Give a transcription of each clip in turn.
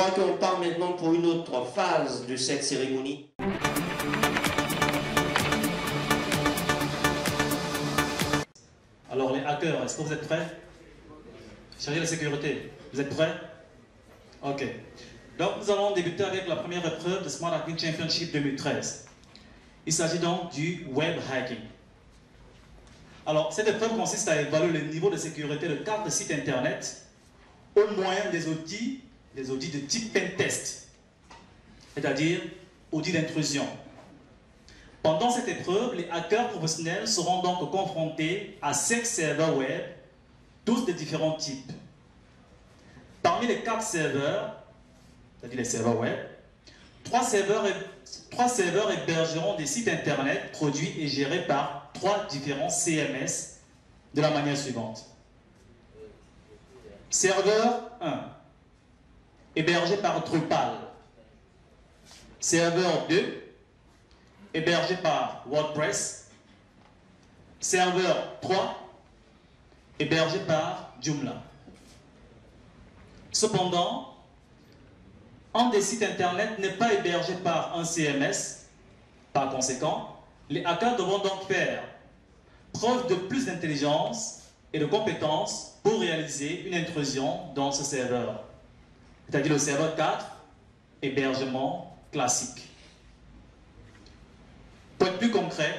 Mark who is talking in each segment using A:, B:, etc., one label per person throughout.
A: On part maintenant pour une autre phase de cette cérémonie.
B: Alors les hackers, est-ce que vous êtes prêts? Chargez la sécurité, vous êtes prêts? Ok. Donc nous allons débuter avec la première épreuve de Smart Hacking Championship 2013. Il s'agit donc du web hacking. Alors cette épreuve consiste à évaluer le niveau de sécurité de 4 sites internet au moyen des outils de type pentest, c'est-à-dire outils d'intrusion. Pendant cette épreuve, les hackers professionnels seront donc confrontés à 5 serveurs web, tous de différents types. Parmi les 4 serveurs, c'est-à-dire les serveurs web, 3 serveurs hébergeront des sites internet produits et gérés par 3 différents CMS de la manière suivante. Serveur 1, hébergé par Drupal. Serveur 2, hébergé par WordPress. Serveur 3, hébergé par Joomla. Cependant, un des sites internet n'est pas hébergé par un CMS. Par conséquent, les hackers devront donc faire preuve de plus d'intelligence et de compétences pour réaliser une intrusion dans ce serveur. C'est-à-dire le serveur 4, hébergement classique. Pour être plus concret,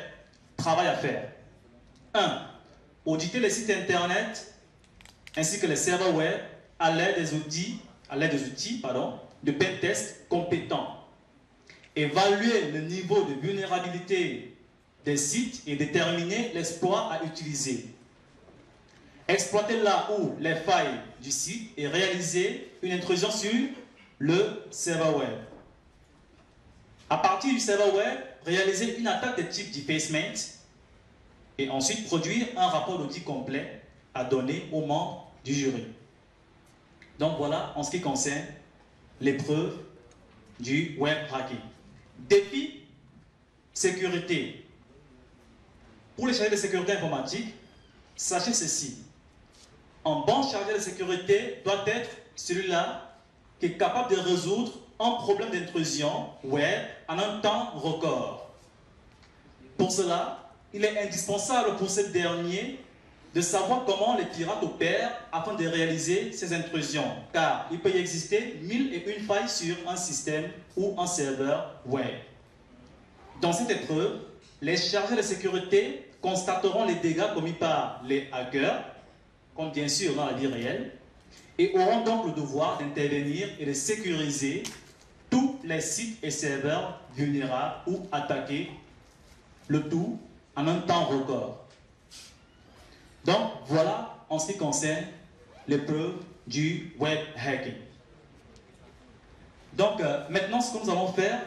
B: travail à faire. 1. Auditer les sites internet ainsi que les serveurs web à l'aide des outils de pentest compétents. Évaluer le niveau de vulnérabilité des sites et déterminer l'exploit à utiliser. Exploiter là où les failles du site et réaliser une intrusion sur le serveur web. À partir du serveur web, réaliser une attaque de type defacement et ensuite produire un rapport d'audit complet à donner aux membres du jury. Donc voilà en ce qui concerne l'épreuve du web hacking. Défi sécurité. Pour les chargés de sécurité informatique, sachez ceci. Un bon chargé de sécurité doit être celui-là qui est capable de résoudre un problème d'intrusion web en un temps record. Pour cela, il est indispensable pour ce dernier de savoir comment les pirates opèrent afin de réaliser ces intrusions, car il peut y exister 1001 failles sur un système ou un serveur web. Dans cette épreuve, les chargés de sécurité constateront les dégâts commis par les hackers, comme bien sûr dans la vie réelle, et auront donc le devoir d'intervenir et de sécuriser tous les sites et serveurs vulnérables ou attaqués, le tout en un temps record. Donc voilà en ce qui concerne l'épreuve du web hacking. Donc maintenant ce que nous allons faire,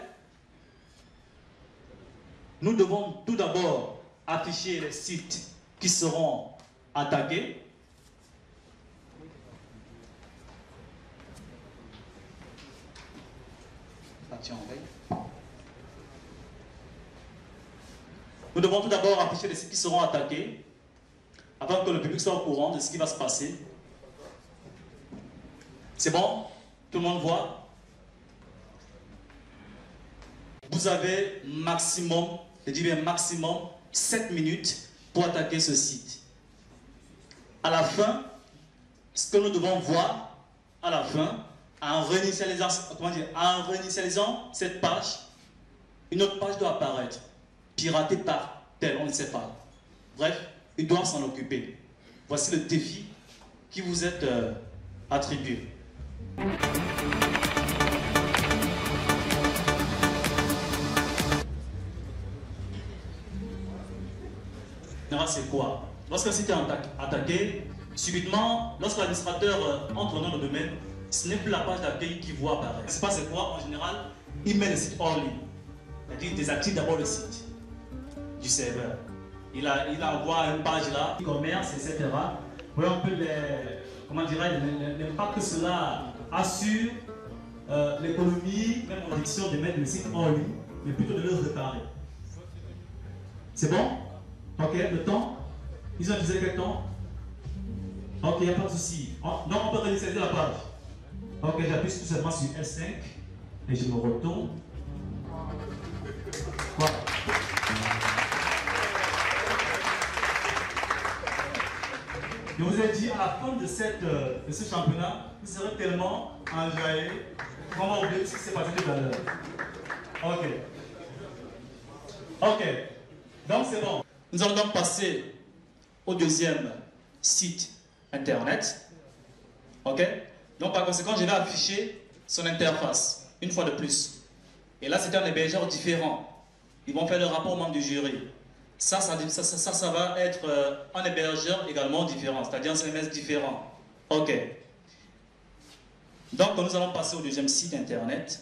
B: nous devons tout d'abord afficher les sites qui seront attaqués. Nous devons tout d'abord afficher les sites qui seront attaqués afin que le public soit au courant de ce qui va se passer. C'est bon? Tout le monde voit? Vous avez maximum, je dis bien maximum, 7 minutes pour attaquer ce site. À la fin, ce que nous devons voir, à la fin, en réinitialisant cette page, une autre page doit apparaître, piratée par tel, on ne sait pas. Bref, il doit s'en occuper. Voici le défi qui vous est attribué. C'est quoi? Lorsqu'un site est attaqué, subitement, lorsque l'administrateur entre dans le domaine, ce n'est plus la page d'accueil qui voit apparaître. Ce qui se passe, c'est quoi? En général, il met le site hors ligne. C'est-à-dire, il désactive d'abord le site du serveur. Il envoie une page là, e-commerce, etc. Voyez un peu l'impact que cela a sur l'économie, même en addiction de mettre le site hors ligne, mais plutôt de le réparer. C'est bon? Ok, le temps? Ils ont utilisé quel temps? Ok, il n'y a pas de souci. Donc on peut réinitialiser la page. Ok, j'appuie tout simplement sur S5 et je me retourne. Voilà. Je vous ai dit, à la fin de ce championnat, vous serez tellement enjaillé qu'on va oublier ce qui s'est passé tout à l'heure. Ok. Ok. Donc c'est bon. Nous allons donc passer au deuxième site internet. Ok. Donc par conséquent, je vais afficher son interface une fois de plus. Et là, c'est un hébergeur différent. Ils vont faire le rapport aux membres du jury. Ça va être un hébergeur également différent, c'est-à-dire un CMS différent. Ok. Donc, nous allons passer au deuxième site internet.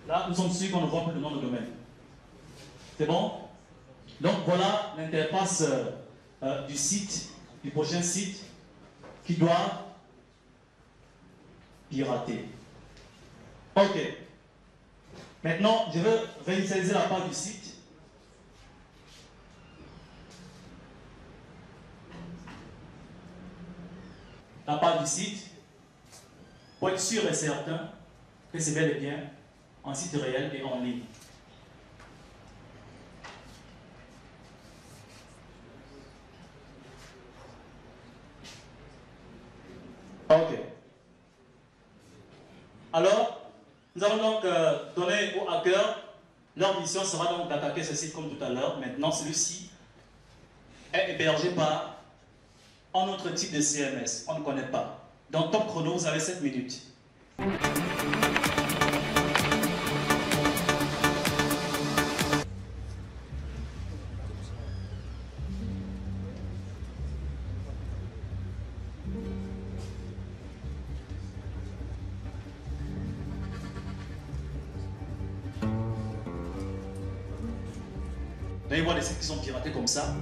B: Là, nous sommes sûrs qu'on ne voit plus le nom de domaine. C'est bon? Donc, voilà l'interface du site, du prochain site, qui doit pirater. Ok. Maintenant, je vais réinitialiser la page du site. La page du site, pour être sûr et certain que c'est bel et bien un site réel et en ligne. Ok. Alors, nous allons donc donner aux hackers, leur mission sera donc d'attaquer ce site comme tout à l'heure. Maintenant, celui-ci est hébergé par un autre type de CMS, on ne connaît pas. Dans Top Chrono, vous avez 7 minutes. Là, ils voient les sites qui sont piratés comme ça.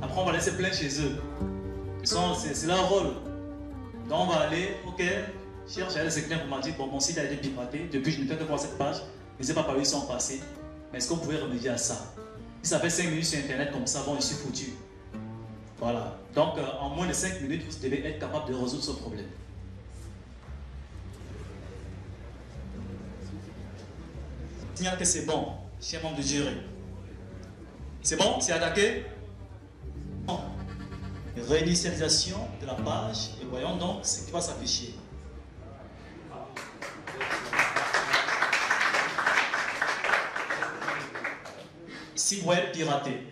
B: Après, on va laisser plein chez eux. C'est leur rôle. Donc, on va aller, ok, cherche à le secteur informatique. Bon, mon site a été piraté. Depuis, je ne fais que voir cette page. Je ne sais pas par où ils sont passés. Mais est-ce qu'on pouvait remédier à ça? Si ça fait 5 minutes sur Internet comme ça, bon, je suis foutu. Voilà. Donc, en moins de 5 minutes, vous devez être capable de résoudre ce problème. Signale que c'est bon, chez membre de jury. C'est bon? C'est attaqué? Bon. Réinitialisation de la page et voyons donc ce qui va s'afficher. Site web piraté.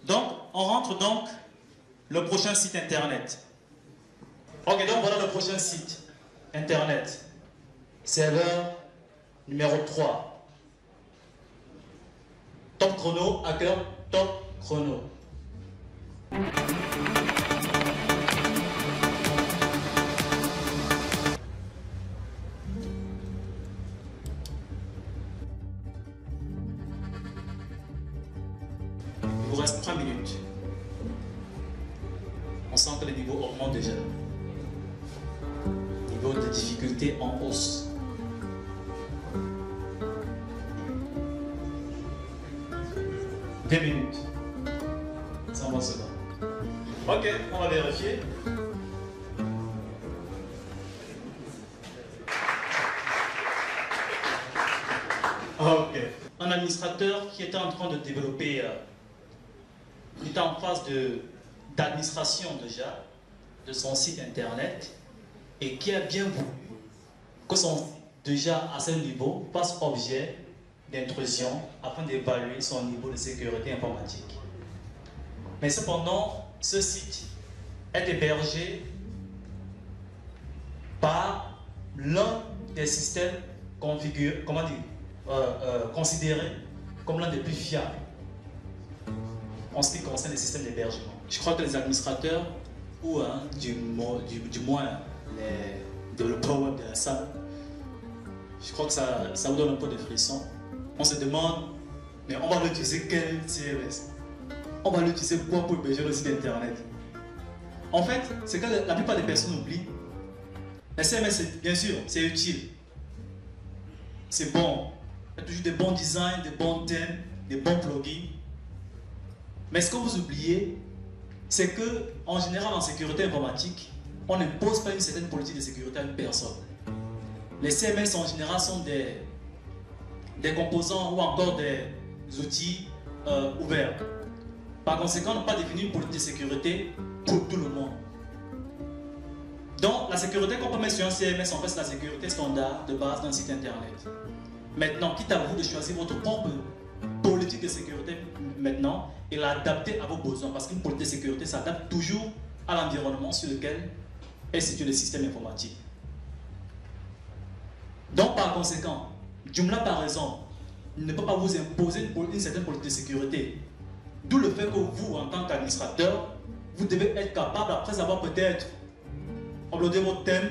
B: Donc, on rentre donc le prochain site internet. Ok, donc voilà le prochain site internet. Serveur numéro 3. Top Chrono, hacker, Top Chrono. Il vous reste 3 minutes. On sent que le niveau augmente déjà. Niveau de difficulté en hausse. Deux minutes. 120 secondes. Ok, on va vérifier. Ok. Un administrateur qui était en train de développer, qui était en phase d'administration déjà de son site internet et qui a bien voulu que son site déjà à ce niveau fasse objet d'intrusion afin d'évaluer son niveau de sécurité informatique. Mais cependant, ce site est hébergé par l'un des systèmes considérés comme l'un des plus fiables en ce qui concerne les systèmes d'hébergement. Je crois que les administrateurs, ou du moins les développeurs web de la salle, je crois que ça vous donne un peu de frisson. On se demande, mais on va l'utiliser quel CMS? On va l'utiliser quoi pour héberger le site internet? En fait, c'est que la plupart des personnes oublient. Le CMS, bien sûr, c'est utile. C'est bon. Il y a toujours des bons designs, des bons thèmes, des bons plugins. Mais ce que vous oubliez, c'est que, en général, en sécurité informatique, on n'impose pas une certaine politique de sécurité à une personne. Les CMS, en général, sont des composants ou encore des outils ouverts. Par conséquent, on n'a pas défini une politique de sécurité pour tout le monde. Donc, la sécurité qu'on peut mettre sur un CMS, en fait, c'est la sécurité standard de base d'un site internet. Maintenant, quitte à vous de choisir votre propre politique de sécurité maintenant et l'adapter à vos besoins. Parce qu'une politique de sécurité s'adapte toujours à l'environnement sur lequel est situé le système informatique. Donc, par conséquent, Joomla, par exemple, ne peut pas vous imposer une certaine politique de sécurité. D'où le fait que vous, en tant qu'administrateur, vous devez être capable, après avoir peut-être uploadé votre thème,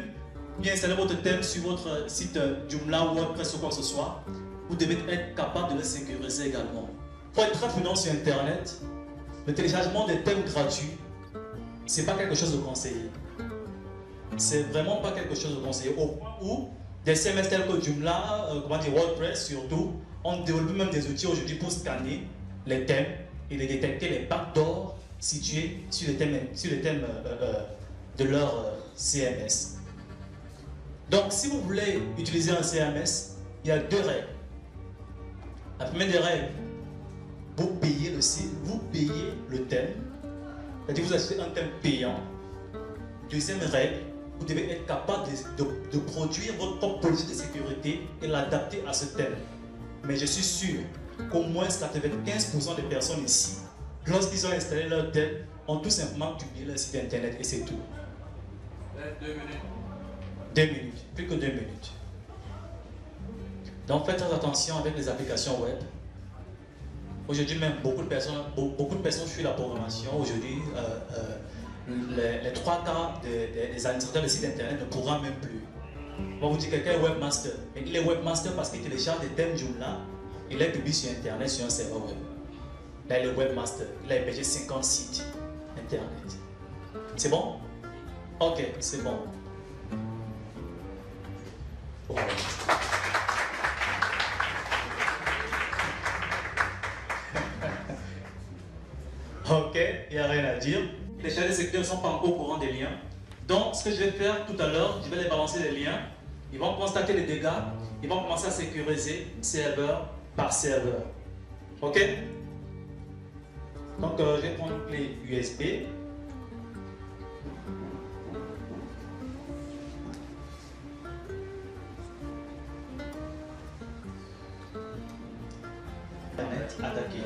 B: bien installer votre thème sur votre site Joomla ou WordPress ou quoi que ce soit, vous devez être capable de le sécuriser également. Pour être très prudent sur Internet, le téléchargement des thèmes gratuits, c'est pas quelque chose de conseillé. C'est vraiment pas quelque chose de conseillé. Au point où des CMS tels que Joomla, WordPress surtout, ont développé même des outils aujourd'hui pour scanner les thèmes et de détecter les backdoors situés sur les thèmes de leur CMS. Donc, si vous voulez utiliser un CMS, il y a deux règles. La première des règles, vous payez le site, vous payez le thème, c'est-à-dire vous achetez un thème payant. Deuxième règle, vous devez être capable de produire votre propre politique de sécurité et l'adapter à ce thème. Mais je suis sûr qu'au moins 95% des personnes ici, lorsqu'ils ont installé leur thème, ont tout simplement publié leur site internet et c'est tout.
C: 2 minutes.
B: 2 minutes, plus que 2 minutes. Donc faites très attention avec les applications web. Aujourd'hui même, beaucoup de personnes fuient la programmation. Aujourd'hui, les 3 quarts des administrateurs de sites internet ne pourront même plus. On vous dit quelqu'un est webmaster. Mais il est webmaster parce qu'il télécharge des thèmes Joomla, il les publie sur internet sur un serveur web. Là, il est webmaster. Il a hébergé 50 sites internet. C'est bon? Ok, c'est bon. Voilà. Ok, il n'y a rien à dire. Les chargés de sécurité ne sont pas encore au courant des liens. Donc, ce que je vais faire tout à l'heure, je vais les balancer les liens. Ils vont constater les dégâts. Ils vont commencer à sécuriser serveur par serveur. Ok? Donc, je vais prendre une clé USB. Attaquer.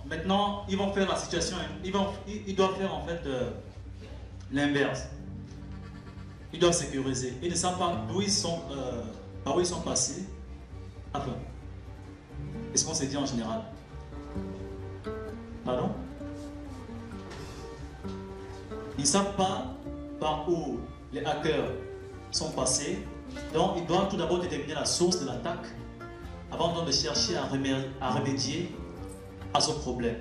B: Maintenant, ils vont faire la situation, ils doivent faire en fait l'inverse. Ils doivent sécuriser. Ils ne savent pas d'où ils sont, par où ils sont passés. Enfin, est-ce qu'on s'est dit en général? Pardon? Ils ne savent pas par où les hackers sont passés. Donc, ils doivent tout d'abord déterminer la source de l'attaque avant donc de chercher à remédier à ce problème.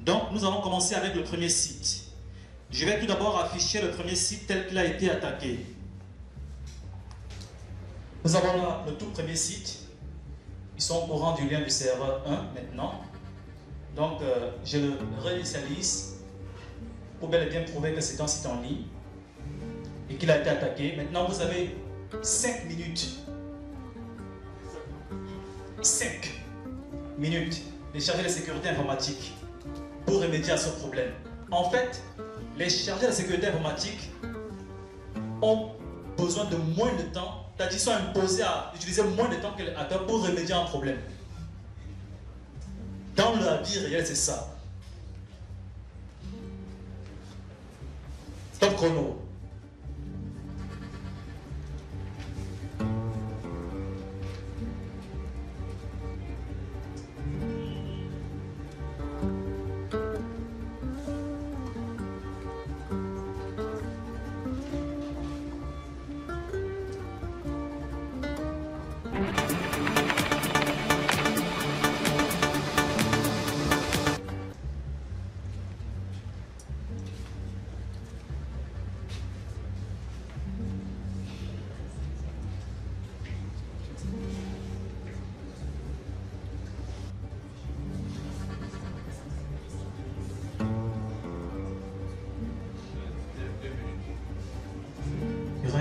B: Donc, nous allons commencer avec le premier site. Je vais tout d'abord afficher le premier site tel qu'il a été attaqué. Nous avons là le tout premier site. Ils sont au courant du lien du serveur 1 maintenant. Donc, je le réinitialise pour bel et bien prouver que c'est un site en ligne et qu'il a été attaqué. Maintenant, vous avez 5 minutes. 5 minutes de chargés de sécurité informatique pour remédier à ce problème. En fait, les chargés de sécurité informatique ont besoin de moins de temps, c'est-à-dire sont imposés à utiliser moins de temps que les hackers pour remédier à un problème. Dans la vie réelle, c'est ça. Stop chrono.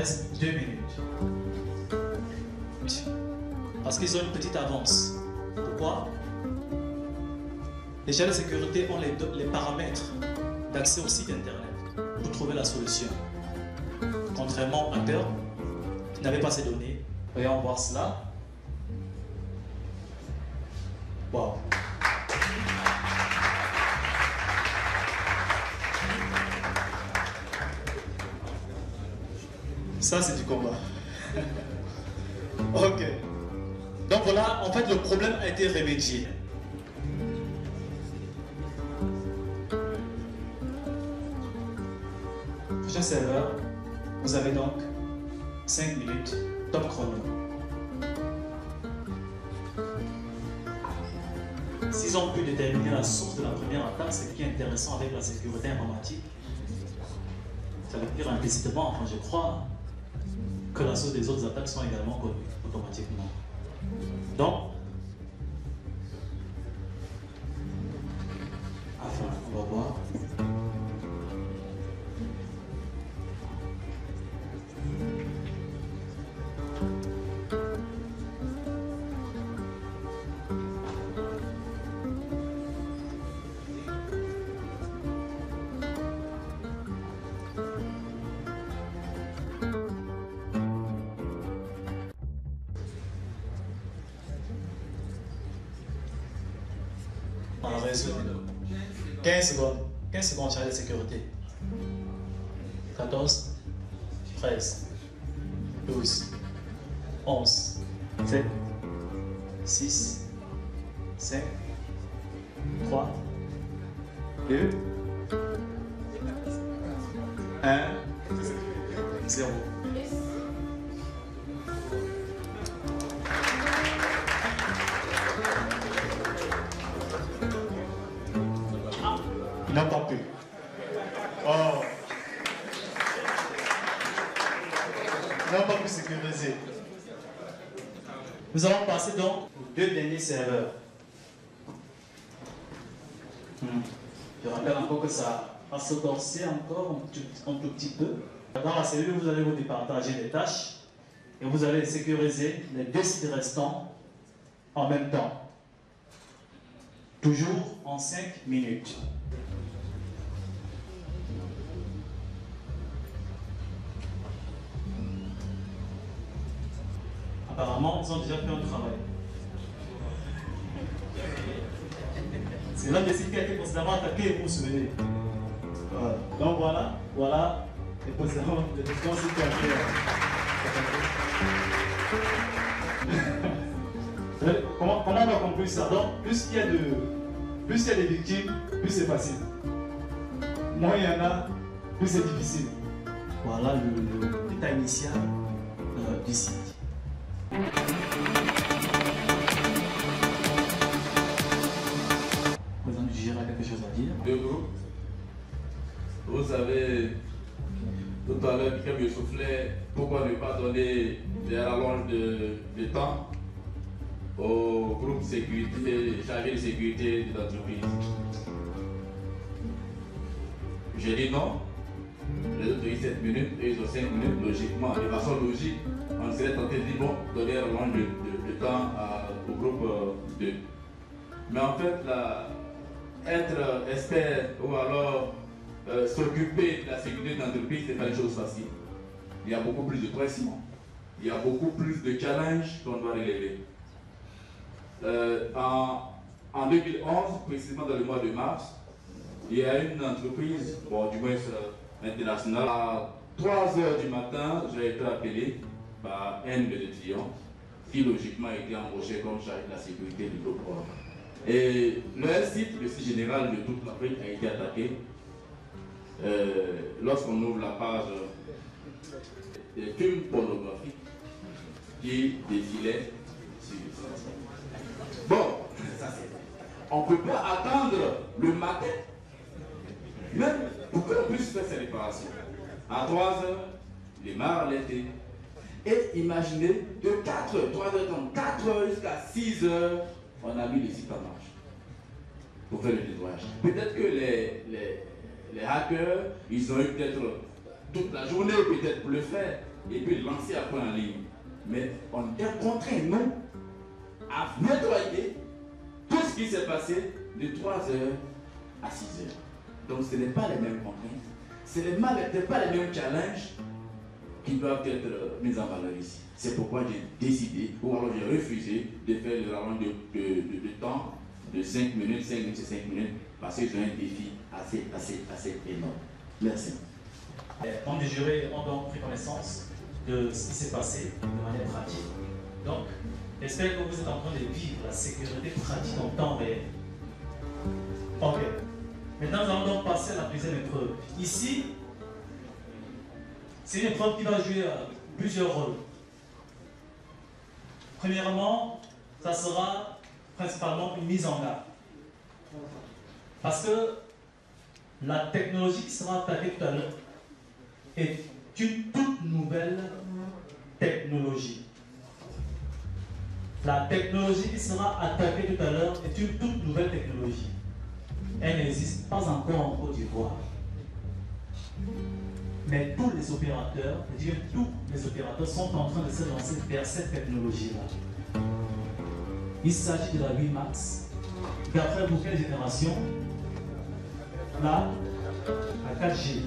B: reste 2 minutes. Parce qu'ils ont une petite avance. Pourquoi? Les agents de sécurité ont les paramètres d'accès au site internet pour trouver la solution. Contrairement à Hacker, qui n'avait pas ces données. Voyons voir cela. Wow. Ça, c'est du combat. Ok. Donc voilà, en fait, le problème a été remédié. Prochain serveur, vous avez donc 5 minutes, top chrono. S'ils ont pu déterminer la source de la première attaque, ce qui est intéressant avec la sécurité informatique, ça veut dire implicitement, enfin je crois, que la source des autres attaques sont également connues automatiquement. Donc, enfin, on va voir. On a résolu 15 secondes. 15 secondes, charge de sécurité. 14, 13, 12, 11, 7, 6, 5, 3, 2, 1, 0. Ils n'ont pas pu. Oh. Ils n'ont pas pu sécuriser. Nous allons passer donc aux 2 derniers serveurs. Je rappelle encore que ça va se corser encore un tout petit peu. Dans la cellule, vous allez vous départager des tâches et vous allez sécuriser les 2 sites restants en même temps. Toujours en 5 minutes. Apparemment, ils ont déjà fait un travail. C'est l'un des sites qui a été précédemment attaqué, vous vous souvenez. Voilà. Donc voilà les précédents sites qui ont été attaqués. Comment on va conclure ça? Donc, plus il y a des victimes, plus c'est facile. Moins il y en a, plus c'est difficile. Voilà l'état initial du site. Président du GIR a quelque chose à dire?
C: Deux groupes. Vous avez tout à l'heure, quelqu'un me soufflait, pourquoi ne pas donner des rallonges de temps au groupe sécurité, chargé de sécurité de l'entreprise. J'ai dit non. Les autres ont eu 7 minutes et ils ont 5 minutes, logiquement, de façon logique. On serait tenté de dire bon, donner un rallonge de temps au groupe 2. Mais en fait, être expert ou alors s'occuper de la sécurité de l'entreprise, ce n'est pas une chose facile. Il y a beaucoup plus de pression, il y a beaucoup plus de challenges qu'on doit relever. En 2011, précisément dans le mois de mars, il y a une entreprise, bon, du moins internationale, à 3 h du matin, j'ai été appelé par un de mes clients qui logiquement a été embauché comme chargé de la sécurité du groupe. Et leur site, le site général de toute l'Afrique, a été attaqué. Lorsqu'on ouvre la page des films pornographiques qui défilaient sur le site. Bon, on ne peut pas attendre le matin, même pour qu'on puisse faire ces réparations. À 3 h, les mares l'étaient. Et imaginez, de 4 h, 3 h, 4 h jusqu'à 6 h, on a mis le site en marche pour faire le nettoyage. Peut-être que les hackers, ils ont eu peut-être toute la journée peut-être pour le faire et puis lancer après en ligne. Mais on est contraint, non, à nettoyer tout ce qui s'est passé de 3h à 6h. Donc ce n'est pas les mêmes contraintes, ce n'est pas les mêmes challenges qui doivent être mis en valeur ici. C'est pourquoi j'ai décidé, ou alors j'ai refusé de faire le round de temps de 5 minutes, 5 minutes et 5 minutes, parce que j'ai un défi assez énorme. Merci.
B: Membres du jury ont donc pris connaissance de ce qui s'est passé de manière pratique. Donc, j'espère que vous êtes en train de vivre la sécurité pratique en temps réel. Ok. Maintenant, nous allons donc passer à la deuxième épreuve. Ici, c'est une épreuve qui va jouer plusieurs rôles. Premièrement, ça sera principalement une mise en garde. Parce que la technologie qui sera attaquée tout à l'heure est une toute nouvelle technologie. La technologie qui sera attaquée tout à l'heure est une toute nouvelle technologie. Elle n'existe pas encore en Côte d'Ivoire. Mais tous les opérateurs, sont en train de se lancer vers cette technologie-là. Il s'agit de la WiMAX. D'après vous, quelle génération? La 4G.